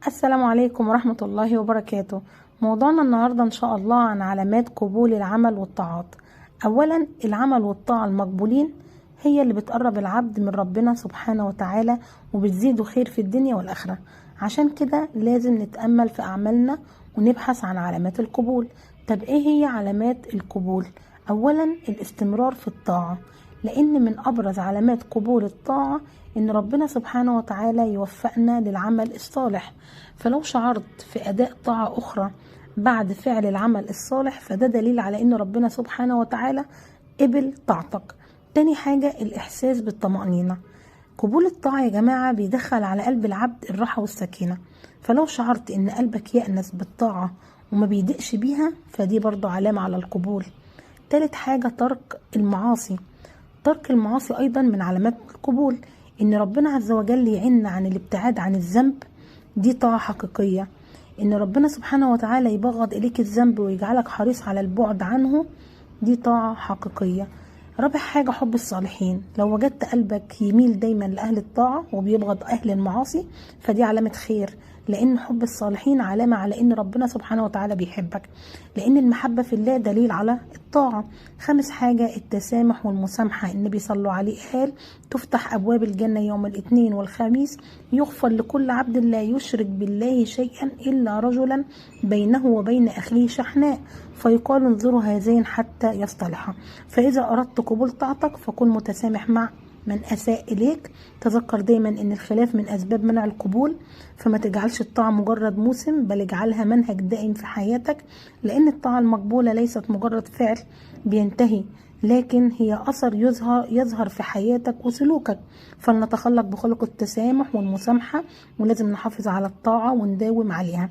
السلام عليكم ورحمة الله وبركاته. موضوعنا النهاردة إن شاء الله عن علامات قبول العمل والطاعات. أولا، العمل والطاعة المقبولين هي اللي بتقرب العبد من ربنا سبحانه وتعالى وبتزيده خير في الدنيا والآخرة. عشان كده لازم نتأمل في أعمالنا ونبحث عن علامات القبول. طب إيه هي علامات القبول؟ أولا، الاستمرار في الطاعة، لأن من أبرز علامات قبول الطاعة إن ربنا سبحانه وتعالى يوفقنا للعمل الصالح. فلو شعرت في أداء طاعة أخرى بعد فعل العمل الصالح فده دليل على إن ربنا سبحانه وتعالى قبل طاعتك. تاني حاجة، الإحساس بالطمأنينة. قبول الطاعة يا جماعة بيدخل على قلب العبد الراحة والسكينة، فلو شعرت إن قلبك يأنس بالطاعة وما بيضيقش بيها فدي برضو علامة على القبول. تالت حاجة، ترك المعاصي. ترك المعاصي أيضا من علامات القبول، إن ربنا عز وجل يعيننا عن الابتعاد عن الذنب، دي طاعة حقيقية. إن ربنا سبحانه وتعالى يبغض إليك الذنب ويجعلك حريص على البعد عنه، دي طاعة حقيقية. رابع حاجة، حب الصالحين. لو وجدت قلبك يميل دايما لأهل الطاعة وبيبغض أهل المعاصي فدي علامة خير، لأن حب الصالحين علامة على إن ربنا سبحانه وتعالى بيحبك، لأن المحبة في الله دليل على الطاعة. خامس حاجة، التسامح والمسامحة. النبي صلى الله عليه قال: تفتح أبواب الجنة يوم الاثنين والخميس، يغفر لكل عبد لا يشرك بالله شيئا إلا رجلا بينه وبين أخيه شحناء، فيقال انظروا هذين حتى يصطلحا. فإذا أردت قبول طاعتك فكن متسامح مع من أساء إليك. تذكر دايما أن الخلاف من أسباب منع القبول، فما تجعلش الطاعة مجرد موسم بل اجعلها منهج دائم في حياتك، لأن الطاعة المقبولة ليست مجرد فعل بينتهي، لكن هي أثر يظهر في حياتك وسلوكك. فلنتخلق بخلق التسامح والمسامحة، ولازم نحافظ على الطاعة ونداوم عليها.